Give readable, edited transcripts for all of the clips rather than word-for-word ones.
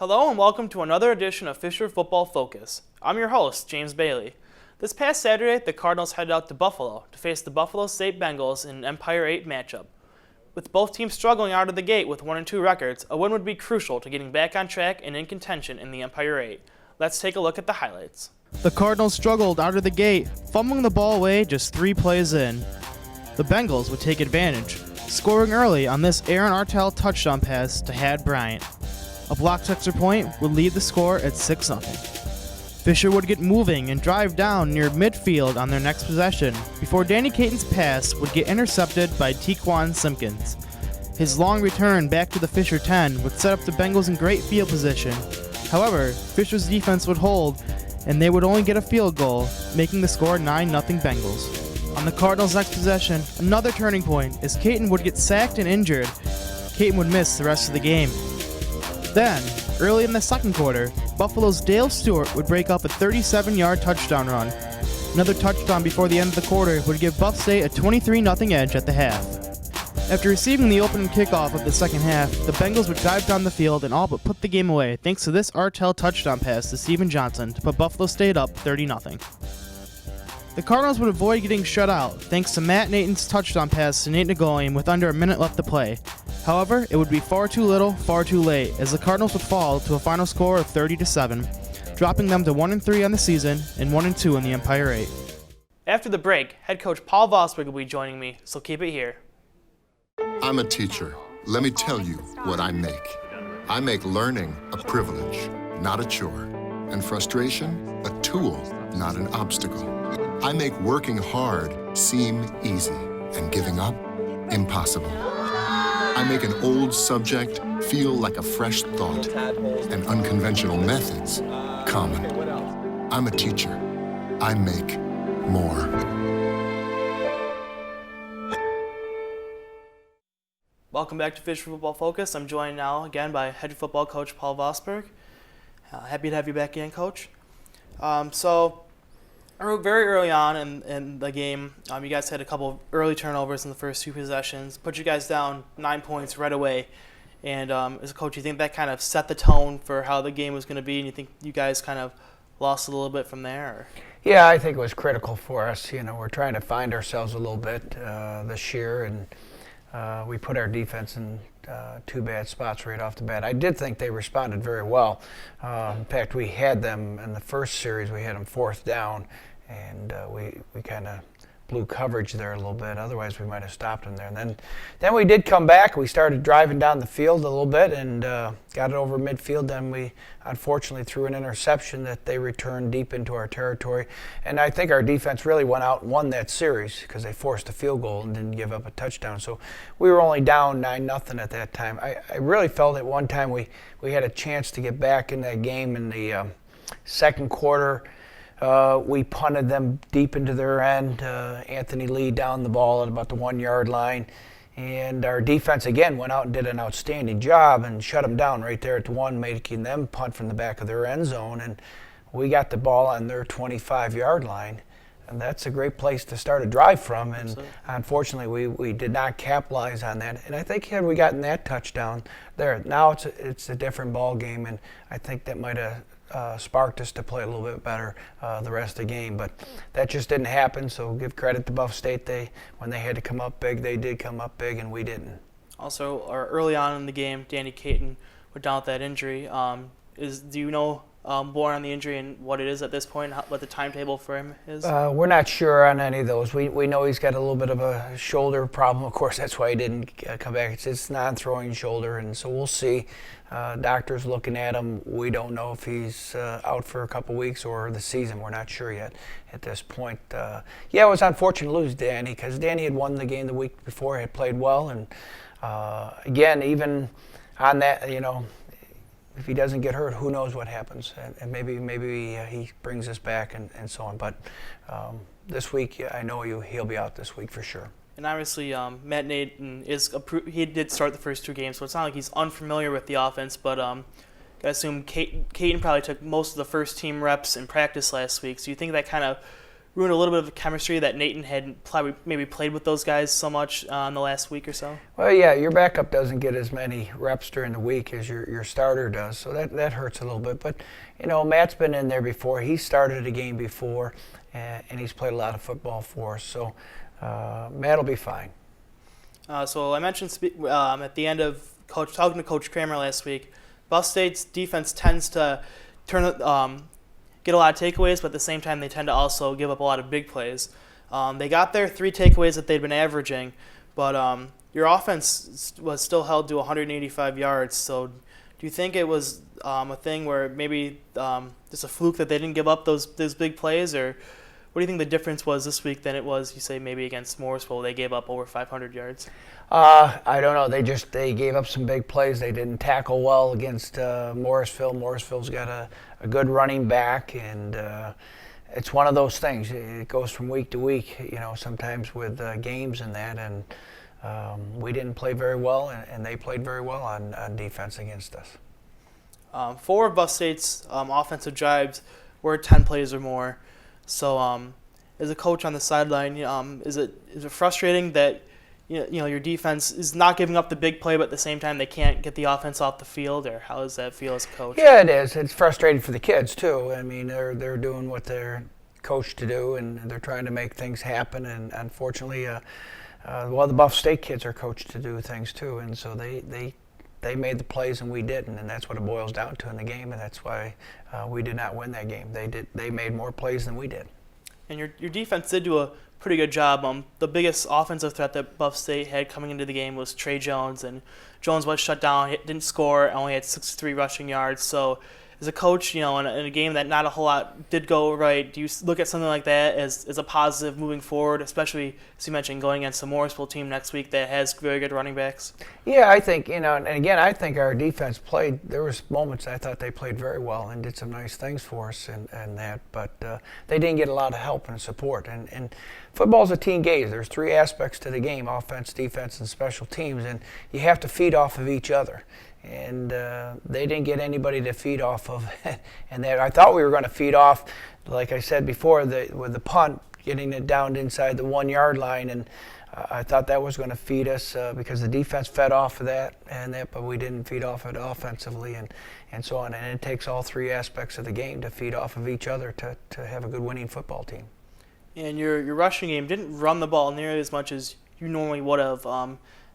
Hello and welcome to another edition of Fisher Football Focus. I'm your host, James Bailey. This past Saturday, the Cardinals headed out to Buffalo to face the Buffalo State Bengals in an Empire 8 matchup. With both teams struggling out of the gate with 1-2 records, a win would be crucial to getting back on track and in contention in the Empire 8. Let's take a look at the highlights. The Cardinals struggled out of the gate, fumbling the ball away just 3 plays in. The Bengals would take advantage, scoring early on this Aaron Artell touchdown pass to Had Bryant. A blocked extra point would lead the score at 6-0. Fisher would get moving and drive down near midfield on their next possession before Danny Caton's pass would get intercepted by Tequan Simpkins. His long return back to the Fisher 10 would set up the Bengals in great field position. However, Fisher's defense would hold and they would only get a field goal, making the score 9-0 Bengals. On the Cardinals' next possession, another turning point as Caton would get sacked and injured. Caton would miss the rest of the game. Then, early in the second quarter, Buffalo's Dale Stewart would break up a 37-yard touchdown run. Another touchdown before the end of the quarter would give Buff State a 23-0 edge at the half. After receiving the opening kickoff of the second half, the Bengals would drive down the field and all but put the game away thanks to this Artell touchdown pass to Steven Johnson to put Buffalo State up 30-0. The Cardinals would avoid getting shut out thanks to Matt Nathan's touchdown pass to Nate Nagoyan with under a minute left to play. However, it would be far too little, far too late, as the Cardinals would fall to a final score of 30-7, dropping them to 1-3 on the season and 1-2 in the Empire 8. After the break, head coach Paul Vosberg will be joining me, so keep it here. I'm a teacher. Let me tell you what I make. I make learning a privilege, not a chore, and frustration a tool, not an obstacle. I make working hard seem easy and giving up impossible. I make an old subject feel like a fresh thought and unconventional methods common. I'm a teacher. I make more. Welcome back to Fisher Football Focus. I'm joined now again by head football coach Paul Vosberg. Happy to have you back again, Coach. So very early on in the game, you guys had a couple of early turnovers in the first 2 possessions, put you guys down 9 points right away. And as a coach, you think that kind of set the tone for how the game was going to be, and you think you guys kind of lost a little bit from there? Or? Yeah, I think it was critical for us. You know, we're trying to find ourselves a little bit this year, and we put our defense in 2 bad spots right off the bat. I did think they responded very well. In fact, we had them in the first series. We had them 4th down, and we kind of blew coverage there a little bit. Otherwise, we might have stopped them there. And then we did come back. We started driving down the field a little bit and got it over midfield. Then we unfortunately threw an interception that they returned deep into our territory. And I think our defense really went out and won that series because they forced a field goal and didn't give up a touchdown. So we were only down 9-0 at that time. I really felt at one time we had a chance to get back in that game in the second quarter. We punted them deep into their end. Anthony Lee down the ball at about the 1-yard line. And our defense, again, went out and did an outstanding job and shut them down right there at the 1, making them punt from the back of their end zone. And we got the ball on their 25-yard line. And that's a great place to start a drive from. And unfortunately, we did not capitalize on that. And I think had we gotten that touchdown there, now it's a different ball game. And I think that might have sparked us to play a little bit better the rest of the game, but that just didn't happen. So give credit to Buff State. When they had to come up big, they did come up big, and we didn't. Also, early on in the game, Danny Caton went down with that injury. Do you know more on the injury and what it is at this point, what the timetable for him is? We're not sure on any of those. We know he's got a little bit of a shoulder problem. Of course, that's why he didn't come back. It's non-throwing shoulder, and so we'll see. Doctors looking at him. We don't know if he's out for a couple weeks or the season. We're not sure yet at this point. Yeah, it was unfortunate to lose Danny because Danny had won the game the week before, had played well, and again, even on that, you know, if he doesn't get hurt, who knows what happens, and maybe he brings us back and so on. But this week, I know he'll be out this week for sure. And obviously, Matt Nathan he did start the first 2 games, so it's not like he's unfamiliar with the offense. But I assume Caton probably took most of the first team reps in practice last week. So you think that kind of ruined a little bit of the chemistry that Nathan had probably maybe played with those guys so much in the last week or so? Well, yeah, your backup doesn't get as many reps during the week as your starter does, so that hurts a little bit. But, Matt's been in there before. He started a game before, and he's played a lot of football for us, so Matt will be fine. So I mentioned at the end of talking to Coach Kramer last week, Buff State's defense tends to get a lot of takeaways, but at the same time they tend to also give up a lot of big plays. They got their 3 takeaways that they'd been averaging, but your offense was still held to 185 yards. So do you think it was a thing where maybe just a fluke that they didn't give up those big plays, or what do you think the difference was this week than it was, you say, maybe against Morrisville? They gave up over 500 yards. I don't know. They gave up some big plays. They didn't tackle well against Morrisville. Morrisville's got a good running back, and it's one of those things. It goes from week to week, sometimes with games and that, and we didn't play very well, and they played very well on defense against us. 4 of Buff State's offensive drives were 10 plays or more. So, as a coach on the sideline, is it frustrating that your defense is not giving up the big play, but at the same time they can't get the offense off the field, or how does that feel as a coach? Yeah, it is. It's frustrating for the kids too. I mean, they're doing what they're coached to do, and they're trying to make things happen. And unfortunately, the Buff State kids are coached to do things too, and so they made the plays and we didn't, and that's what it boils down to in the game, and that's why we did not win that game. They made more plays than we did. And your defense did do a pretty good job. The biggest offensive threat that Buff State had coming into the game was Trey Jones, and Jones was shut down. He didn't score, only had 63 rushing yards. So as a coach, in a game that not a whole lot did go right, do you look at something like that as a positive moving forward, especially, as you mentioned, going against the Morrisville team next week that has very good running backs? Yeah, I think, and again, I think our defense played, there was moments I thought they played very well and did some nice things for us and that, but they didn't get a lot of help and support. And football's a team game. There's 3 aspects to the game: offense, defense, and special teams, and you have to feed off of each other. And they didn't get anybody to feed off of. And I thought we were going to feed off, like I said before, with the punt, getting it down inside the 1-yard line, and I thought that was going to feed us because the defense fed off of that, but we didn't feed off it offensively and so on. And it takes all 3 aspects of the game to feed off of each other to have a good winning football team. And your rushing game didn't run the ball nearly as much as you normally would have.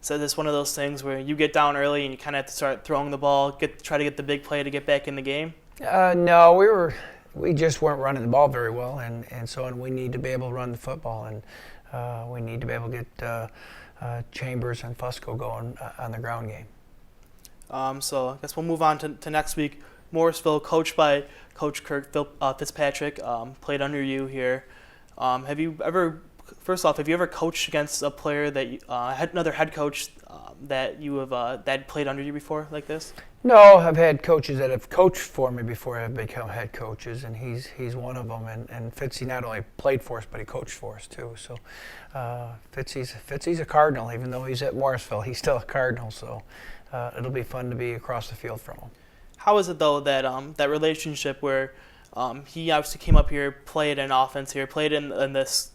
So this is one of those things where you get down early and you kind of have to start throwing the ball, try to get the big play to get back in the game? No, we just weren't running the ball very well, and so on. We need to be able to run the football, and we need to be able to get Chambers and Fusco going on the ground game. So I guess we'll move on to next week. Morrisville, coached by Coach Kirk Fitzpatrick, played under you here. Have you ever coached against a player that had another head coach that you have that played under you before like this? No, I've had coaches that have coached for me before have become head coaches, and he's one of them. And Fitzy not only played for us, but he coached for us too. So Fitzy's a Cardinal, even though he's at Morrisville, he's still a Cardinal. So it'll be fun to be across the field from him. How is it though that that relationship where he obviously came up here, played in offense here, played in this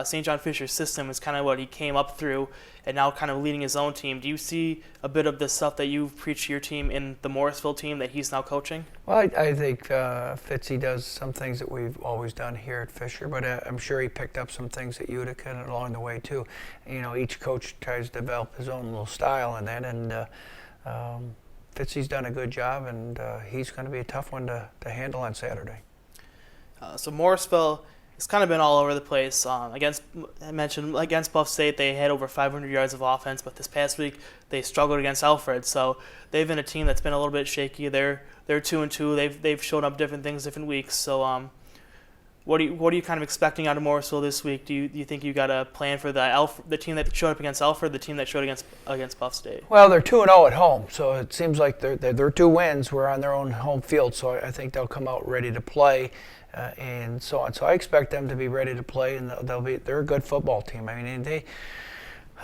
St. John Fisher system is kind of what he came up through, and now kind of leading his own team. Do you see a bit of the stuff that you've preached to your team in the Morrisville team that he's now coaching? Well, I think Fitzy does some things that we've always done here at Fisher, but I'm sure he picked up some things at Utica along the way too. Each coach tries to develop his own little style in that, and Fitzy's done a good job, and he's going to be a tough one to handle on Saturday. So Morrisville, it's kind of been all over the place. Against Buff State, they had over 500 yards of offense, but this past week they struggled against Alfred. So they've been a team that's been a little bit shaky. They're 2-2. They've shown up different things different weeks. So what are you kind of expecting out of Morrisville this week? Do you think you got a plan for the team that showed up against Alfred, the team that showed against Buff State? Well, they're 2-0 at home, so it seems like their 2 wins were on their own home field. So I think they'll come out ready to play. And so on. So I expect them to be ready to play, and they're a good football team. I mean,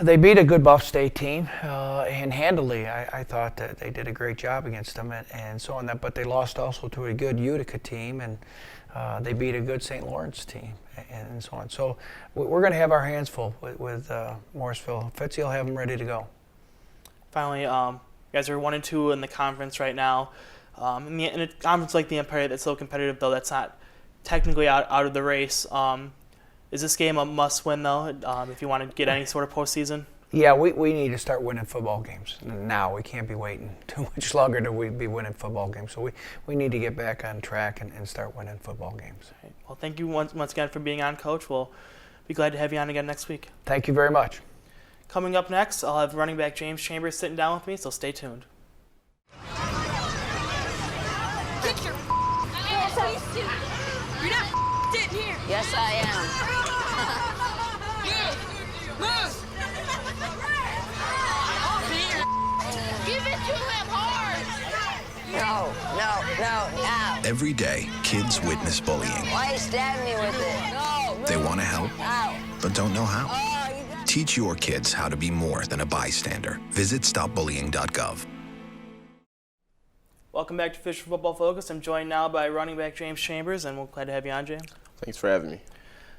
They beat a good Buff State team, and handily. I thought that they did a great job against them, and so on. That, but they lost also to a good Utica team, and they beat a good St. Lawrence team, and so on. So we're going to have our hands full with Morrisville. Fitzy will have them ready to go. Finally, you guys are 1-2 in the conference right now. In a conference like the Empire that's so competitive, though, that's not technically out of the race. Is this game a must-win, though, if you want to get any sort of postseason? Yeah, we need to start winning football games now. We can't be waiting too much longer to be winning football games. So we need to get back on track and start winning football games. Right. Well, thank you once again for being on, Coach. We'll be glad to have you on again next week. Thank you very much. Coming up next, I'll have running back James Chambers sitting down with me, so stay tuned. Get your ass out. You're not sitting here. Yes, I am. Move. Give it to him hard. No. Every day, kids witness bullying. Why you stabbing me with it? No. They want to help, Ow. but don't know how. Oh, you got... Teach your kids how to be more than a bystander. Visit stopbullying.gov. Welcome back to Fisher Football Focus. I'm joined now by running back James Chambers, and we're glad to have you on, James. Thanks for having me.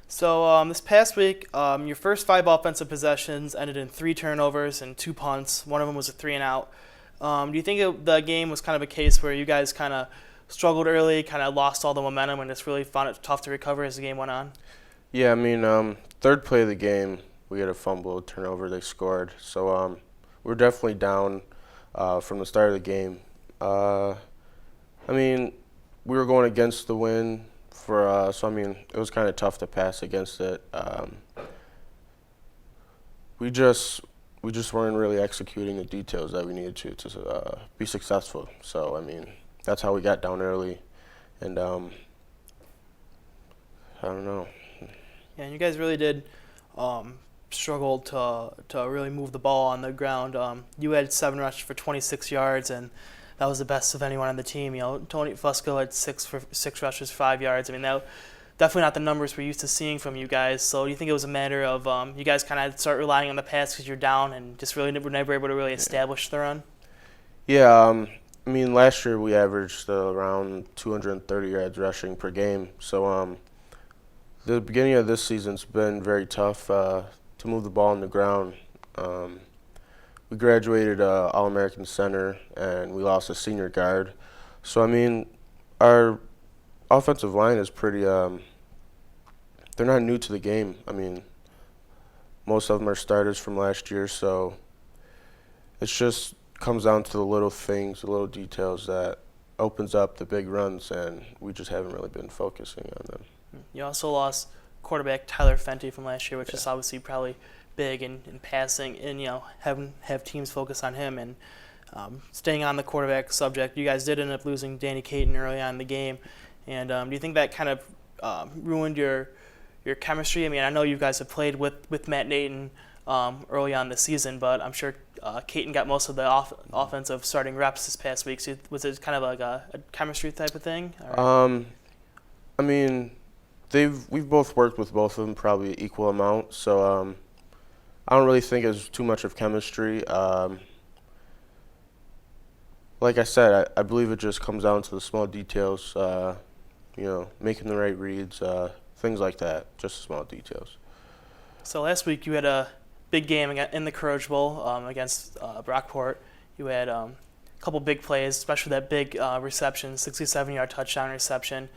So this past week, your first 5 offensive possessions ended in 3 turnovers and 2 punts. One of them was a 3-and-out. Do you think the game was kind of a case where you guys kind of struggled early, kind of lost all the momentum, and just really found it tough to recover as the game went on? Yeah, I mean, third play of the game, we had a fumble, turnover, they scored. So we're definitely down from the start of the game. I mean, we were going against the wind so I mean, it was kind of tough to pass against it. We just weren't really executing the details that we needed to be successful. So I mean, that's how we got down early, and I don't know. Yeah, and you guys really did struggle to really move the ball on the ground. You had 7 rushes for 26 yards, and that was the best of anyone on the team. You know, Tony Fusco had 6 rushes, 5 yards. I mean, that definitely not the numbers we're used to seeing from you guys. So do you think it was a matter of you guys kind of start relying on the pass because you're down and just really were never able to really establish the run? Yeah, I mean, last year we averaged around 230 yards rushing per game. So the beginning of this season's been very tough to move the ball on the ground. We graduated All-American center, and we lost a senior guard. So, I mean, our offensive line is pretty they're not new to the game. I mean, most of them are starters from last year, so it just comes down to the little things, the little details that opens up the big runs, and we just haven't really been focusing on them. You also lost quarterback Tyler Fenty from last year, which is obviously probably big in passing, and you know, have teams focus on him. And staying on the quarterback subject, you guys did end up losing Danny Caton early on in the game. And do you think that kind of ruined your chemistry? I mean, I know you guys have played with Matt Naton early on this season, but I'm sure Caton got most of the offensive starting reps this past week. So was it kind of like a chemistry type of thing? I mean, we've both worked with both of them probably equal amount. So I don't really think it's too much of chemistry. Like I said, I believe it just comes down to the small details, you know, making the right reads, things like that, just small details. So last week you had a big game in the Courage Bowl against Brockport. You had a couple big plays, especially that big reception, 67-yard touchdown reception.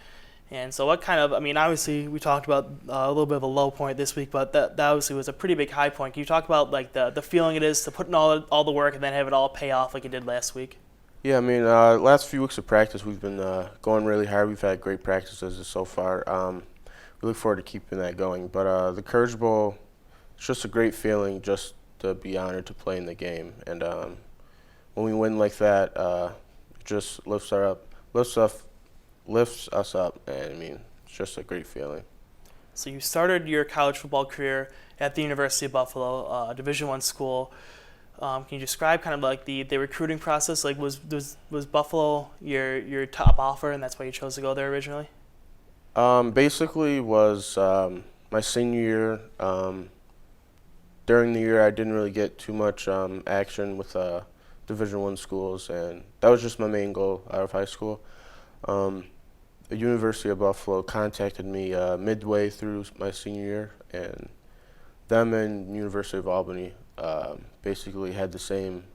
And so what kind of, I mean, obviously we talked about a little bit of a low point this week, but that obviously was a pretty big high point. Can you talk about like the feeling it is to put in all the work and then have it all pay off like you did last week? Yeah, I mean, last few weeks of practice we've been going really hard. We've had great practices so far. We look forward to keeping that going. But the Courage Bowl, it's just a great feeling just to be honored to play in the game. And when we win like that, it just lifts us up, and I mean, it's just a great feeling. So you started your college football career at the University of Buffalo, Division I school. Can you describe kind of like the recruiting process? Like was Buffalo your top offer, and that's why you chose to go there originally? Basically was my senior year. during the year I didn't really get too much action with Division I schools, and that was just my main goal out of high school. The University of Buffalo contacted me midway through my senior year, and them and University of Albany basically had the same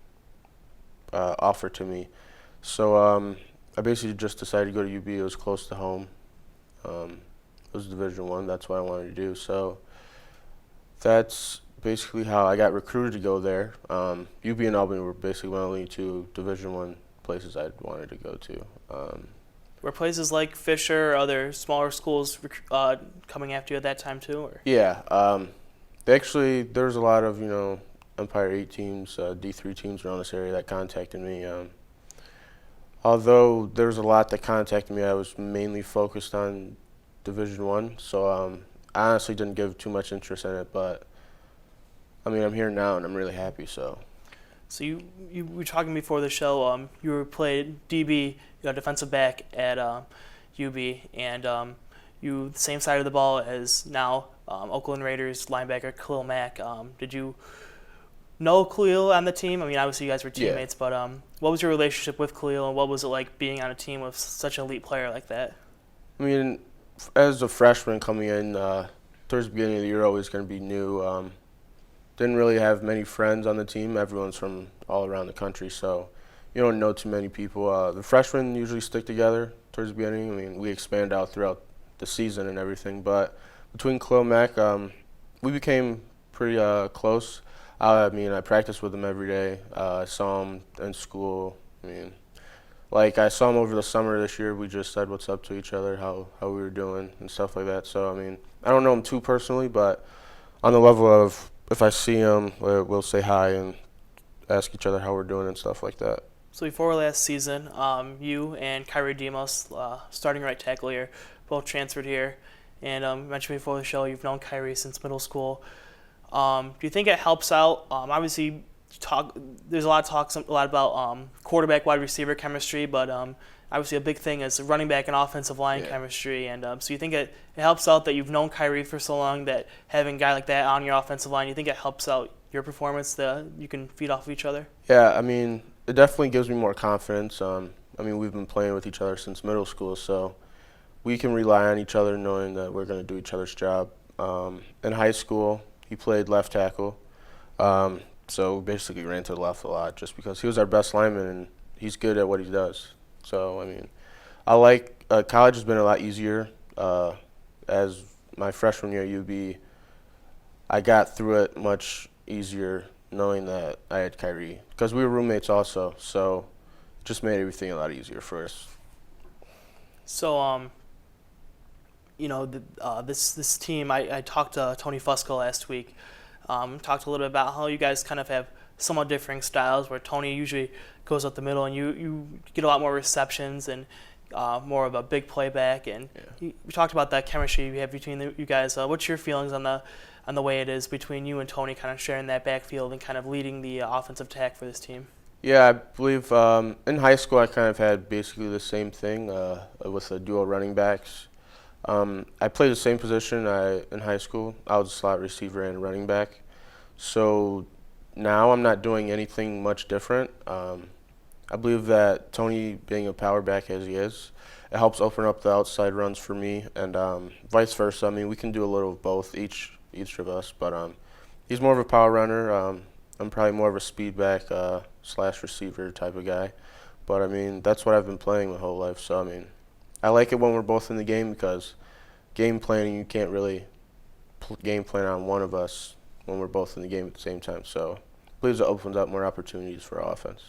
offer to me. So I basically just decided to go to UB. It was close to home. It was Division I. That's what I wanted to do. So that's basically how I got recruited to go there. UB and Albany were basically my only two Division I places I wanted to go to. Were places like Fisher or other smaller schools coming after you at that time too? Or? Yeah. There was a lot of, Empire 8 teams, D3 teams around this area that contacted me. Although there was a lot that contacted me, I was mainly focused on Division I, so I honestly didn't give too much interest in it, but I'm here now and I'm really happy. So you were talking before the show. You were played DB, defensive back at UB, and you the same side of the ball as now Oakland Raiders linebacker Khalil Mack. Did you know Khalil on the team? Obviously you guys were teammates, but what was your relationship with Khalil, and what was it like being on a team with such an elite player like that? As a freshman coming in, towards the beginning of the year, always going to be new. Didn't really have many friends on the team. Everyone's from all around the country, so you don't know too many people. The freshmen usually stick together towards the beginning. We expand out throughout the season and everything, but between Khalil Mack, we became pretty close. I practiced with him every day. I saw him in school. I saw him over the summer this year. We just said what's up to each other, how we were doing and stuff like that. So, I don't know him too personally, but on the level of if I see him, we'll say hi and ask each other how we're doing and stuff like that. So before last season, you and Kyrie Demos, starting right tackle here, both transferred here. And you mentioned before the show you've known Kyrie since middle school. Do you think it helps out? Obviously, there's a lot about quarterback wide receiver chemistry, but obviously a big thing is running back and offensive line chemistry. And so you think it helps out that you've known Kyrie for so long, that having a guy like that on your offensive line, you think it helps out your performance, that you can feed off of each other? Yeah, it definitely gives me more confidence. We've been playing with each other since middle school, so we can rely on each other knowing that we're going to do each other's job. In high school, he played left tackle, so basically ran to the left a lot just because he was our best lineman and he's good at what he does. So, college has been a lot easier. As my freshman year at UB, I got through it much easier knowing that I had Kyrie because we were roommates also, so it just made everything a lot easier for us. So, this team, I talked to Tony Fusco last week, talked a little bit about how you guys kind of have somewhat differing styles, where Tony usually goes up the middle and you get a lot more receptions and more of a big playback. And we talked about that chemistry you have between you guys. What's your feelings on the way it is between you and Tony, kind of sharing that backfield and kind of leading the offensive attack for this team? Yeah, I believe in high school I kind of had basically the same thing with the dual running backs. I played the same position in high school. I was a slot receiver and running back. So now I'm not doing anything much different. I believe that Tony, being a power back as he is, it helps open up the outside runs for me, and vice versa. We can do a little of both, each of us. But he's more of a power runner. I'm probably more of a speed back / receiver type of guy. But that's what I've been playing my whole life. So I like it when we're both in the game because game planning, you can't really game plan on one of us when we're both in the game at the same time. So I believe it opens up more opportunities for offense.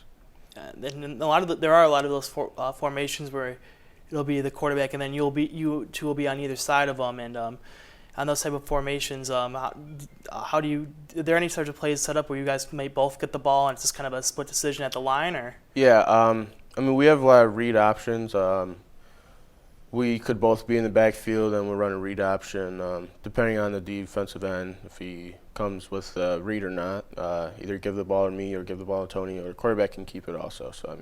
And there are a lot of those formations where it'll be the quarterback and then you two will be on either side of them. And on those type of formations, are there any sort of plays set up where you guys may both get the ball and it's just kind of a split decision at the line, or? Yeah, we have a lot of read options. We could both be in the backfield and we'll run a read option, depending on the defensive end, if he comes with a read or not. Either give the ball to me or give the ball to Tony, or the quarterback can keep it also. So,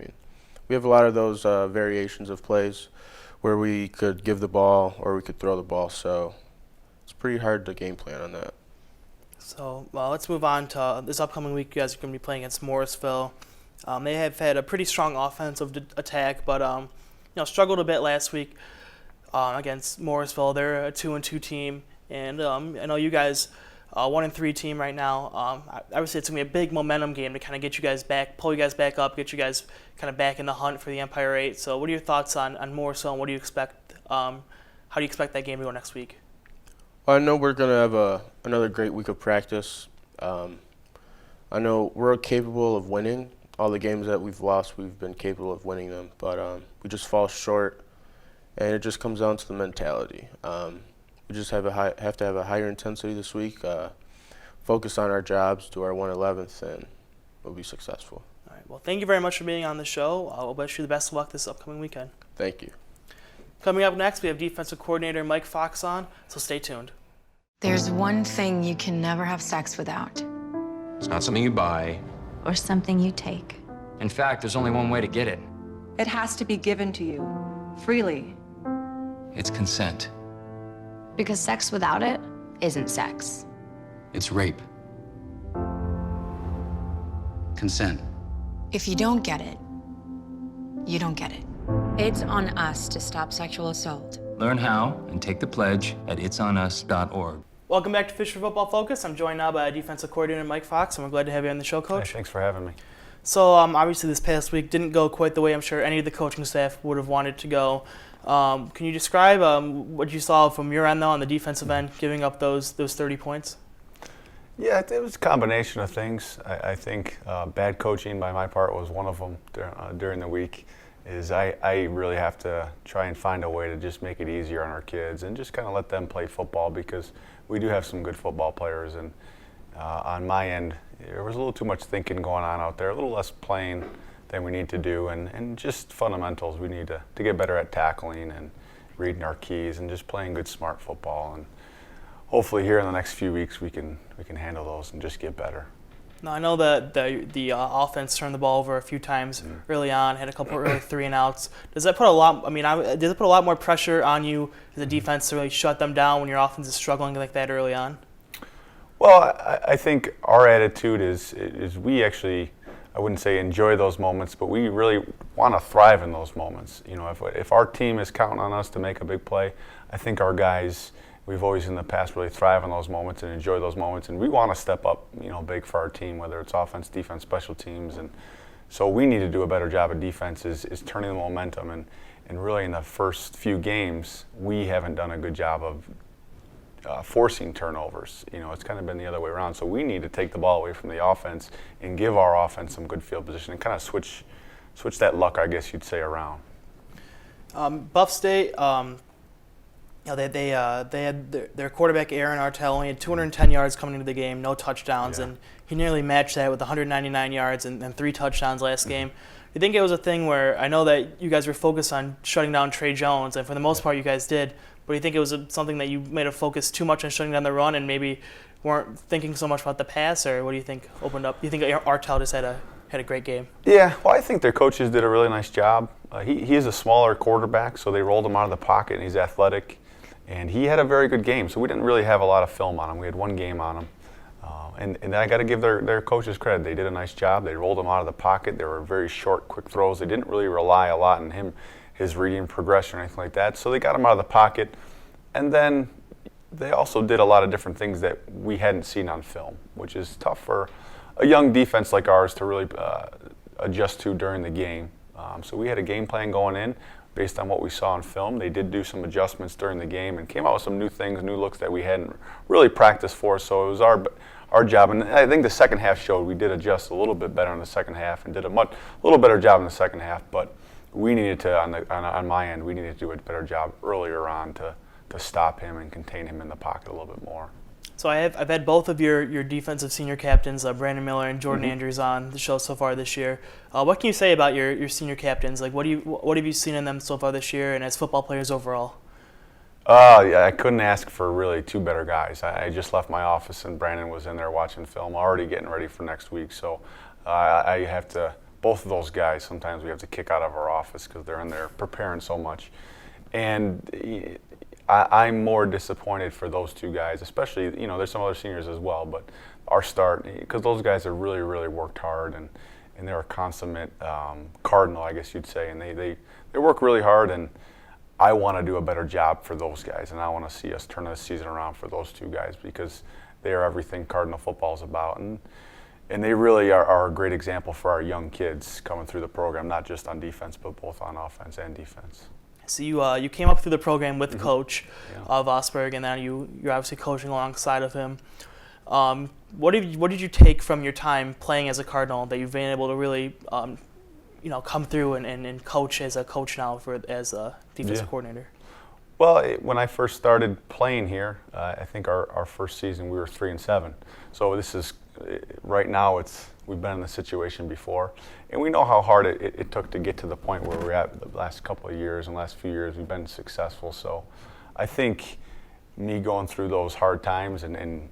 we have a lot of those variations of plays where we could give the ball or we could throw the ball. So it's pretty hard to game plan on that. So let's move on to this upcoming week. You guys are going to be playing against Morrisville. They have had a pretty strong offensive attack, but struggled a bit last week against Morrisville. They're a 2-2 team, and I know you guys 1-3 team right now. I would say it's going to be a big momentum game to kind of get you guys back, pull you guys back up, get you guys kind of back in the hunt for the Empire 8. So what are your thoughts on Morrisville, and what do you expect? How do you expect that game to go next week? Well, I know we're going to have another great week of practice. I know we're capable of winning. All the games that we've lost, we've been capable of winning them, but we just fall short, and it just comes down to the mentality. We just have to have a higher intensity this week, focus on our jobs, do our 1/11th, and we'll be successful. All right. Well, thank you very much for being on the show. I'll wish you the best of luck this upcoming weekend. Thank you. Coming up next, we have defensive coordinator Mike Fox on, so stay tuned. There's one thing you can never have sex without. It's not something you buy. Or something you take. In fact, there's only one way to get it. It has to be given to you freely. It's consent. Because sex without it isn't sex. It's rape. Consent. If you don't get it, you don't get it. It's on us to stop sexual assault. Learn how and take the pledge at itsonus.org. Welcome back to Fisher Football Focus. I'm joined now by defensive coordinator Mike Fox, and we're glad to have you on the show, Coach. Hey, thanks for having me. So obviously this past week didn't go quite the way I'm sure any of the coaching staff would have wanted to go. Can you describe what you saw from your end, though, on the defensive end, giving up those 30 points? Yeah, it was a combination of things. I think bad coaching by my part was one of them during the week. I really have to try and find a way to just make it easier on our kids and just kind of let them play football, because we do have some good football players. And on my end, there was a little too much thinking going on out there, a little less playing than we need to do, and just fundamentals. We need to get better at tackling and reading our keys and just playing good, smart football. And hopefully here in the next few weeks we can handle those and just get better. Now, I know that the offense turned the ball over a few times early on, had a couple early 3-and-outs. Does that put a lot? Does it put a lot more pressure on you as a defense to really shut them down when your offense is struggling like that early on? Well, I think our attitude is we actually, I wouldn't say enjoy those moments, but we really want to thrive in those moments. You know, if our team is counting on us to make a big play, I think our guys, we've always in the past really thrive in those moments and enjoy those moments, and we want to step up, big for our team, whether it's offense, defense, special teams. And so we need to do a better job of defense is turning the momentum, and really in the first few games we haven't done a good job of forcing turnovers. It's kind of been the other way around. So we need to take the ball away from the offense and give our offense some good field position and kind of switch that luck, I guess you'd say, around. Buff State, they had their quarterback Aaron Artell only had 210 yards coming into the game, no touchdowns, and he nearly matched that with 199 yards and 3 touchdowns last game. Do you think it was a thing where, I know that you guys were focused on shutting down Trey Jones, and for the most part you guys did, but do you think it was something that you made a focus too much on shutting down the run and maybe weren't thinking so much about the pass, or what do you think opened up? Do you think Artell just had a great game? Yeah, well, I think their coaches did a really nice job. He is a smaller quarterback, so they rolled him out of the pocket, and he's athletic. And he had a very good game, so we didn't really have a lot of film on him. We had one game on him. And I got to give their coaches credit. They did a nice job. They rolled him out of the pocket. They were very short, quick throws. They didn't really rely a lot on his reading progression or anything like that. So they got him out of the pocket. And then they also did a lot of different things that we hadn't seen on film, which is tough for a young defense like ours to really adjust to during the game. So we had a game plan going in based on what we saw on film. They did do some adjustments during the game and came out with some new things, new looks that we hadn't really practiced for. So it was our job, and I think the second half showed we did adjust a little bit better in the second half and did a little better job in the second half. But we needed to, on my end, we needed to do a better job earlier on to stop him and contain him in the pocket a little bit more. So I've had both of your defensive senior captains, Brandon Miller and Jordan Andrews, on the show so far this year. What can you say about your senior captains? Like, what have you seen in them so far this year, and as football players overall? Yeah, I couldn't ask for really 2 better guys. I just left my office and Brandon was in there watching film, already getting ready for next week. So I have to, both of those guys, sometimes we have to kick out of our office because they're in there preparing so much. And I'm more disappointed for those two guys, especially, there's some other seniors as well, but our start, because those guys have really, really worked hard, and they're a consummate Cardinal, I guess you'd say, and they work really hard, and I want to do a better job for those guys, and I want to see us turn this season around for those two guys, because they are everything Cardinal football is about, and they really are a great example for our young kids coming through the program, not just on defense, but both on offense and defense. So you came up through the program with Coach Vosberg, and then you're obviously coaching alongside of him. What did you take from your time playing as a Cardinal that you've been able to really come through and coach as a coach now as a defensive coordinator? Well, when I first started playing here, I think our first season we were 3-7. So this is right now we've been in this situation before, and we know how hard it took to get to the point where we're at the last couple of years and last few years we've been successful. So I think me going through those hard times, and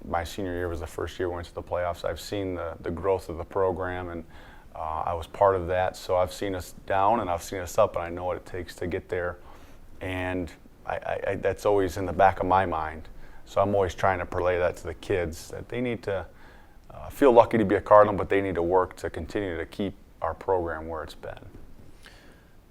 my senior year was the first year we went to the playoffs, I've seen the growth of the program, and I was part of that. So I've seen us down and I've seen us up, and I know what it takes to get there. And I that's always in the back of my mind. So I'm always trying to relay that to the kids, that they need to feel lucky to be a Cardinal, but they need to work to continue to keep our program where it's been.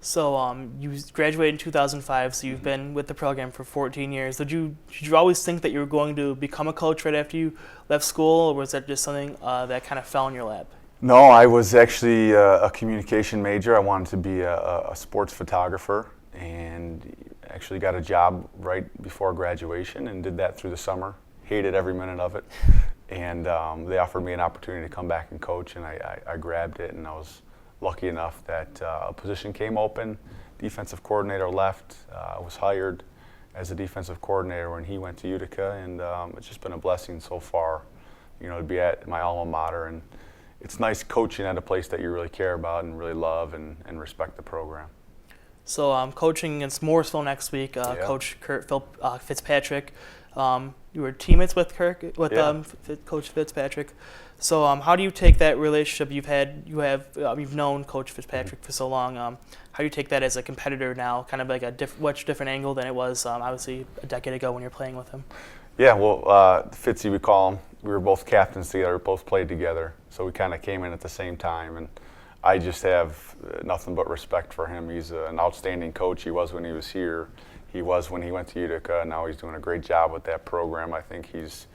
So you graduated in 2005, so you've been with the program for 14 years. Did you always think that you were going to become a coach right after you left school, or was that just something that kind of fell in your lap? No, I was actually a communication major. I wanted to be a sports photographer, and actually got a job right before graduation and did that through the summer. Hated every minute of it. And they offered me an opportunity to come back and coach, and I grabbed it, and I was lucky enough that a position came open. Defensive coordinator left. I was hired as a defensive coordinator when he went to Utica, and it's just been a blessing so far, to be at my alma mater. And it's nice coaching at a place that you really care about and really love and respect the program. So coaching against Morrisville next week, Coach Fitzpatrick. You were teammates with Coach Fitzpatrick. So how do you take that relationship you've known Coach Fitzpatrick for so long? How do you take that as a competitor now, kind of like a much different angle than it was obviously a decade ago when you're playing with him? Yeah, well, Fitzy, we call him. We were both captains together, both played together, so we kind of came in at the same time, and I just have nothing but respect for him. He's an outstanding coach. He was when he was here. He was when he went to Utica. Now he's doing a great job with that program. I think he's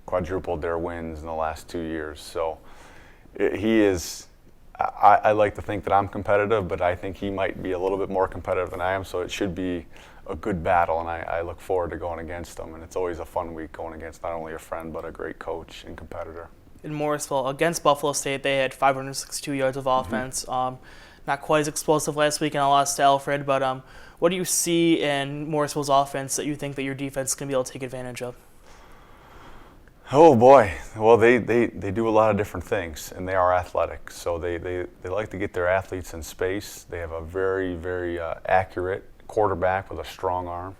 quadrupled their wins in the last 2 years. So he is, I like to think that I'm competitive, but I think he might be a little bit more competitive than I am, so it should be a good battle, and I look forward to going against him. And it's always a fun week going against not only a friend, but a great coach and competitor. In Morrisville, against Buffalo State, they had 562 yards of offense. Not quite as explosive last week, and I lost to Alfred, but what do you see in Morrisville's offense that you think that your defense is going to be able to take advantage of? Oh boy, well they do a lot of different things, and they are athletic, so they like to get their athletes in space. They have a very, very accurate quarterback with a strong arm.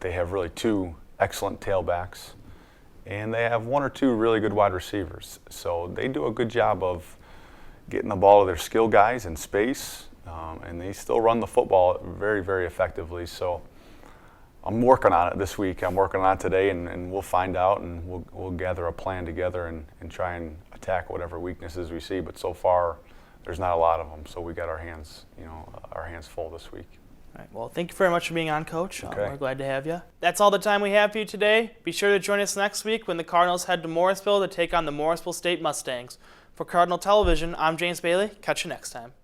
They have really two excellent tailbacks, and they have one or two really good wide receivers. So they do a good job of getting the ball to their skill guys in space, and they still run the football very, very effectively. So I'm working on it this week. I'm working on it today, and we'll find out, and we'll gather a plan together and try and attack whatever weaknesses we see. But so far, there's not a lot of them, so we got our hands full this week. All right, well, thank you very much for being on, Coach. Okay. We're glad to have you. That's all the time we have for you today. Be sure to join us next week when the Cardinals head to Morrisville to take on the Morrisville State Mustangs. For Cardinal Television, I'm James Bailey. Catch you next time.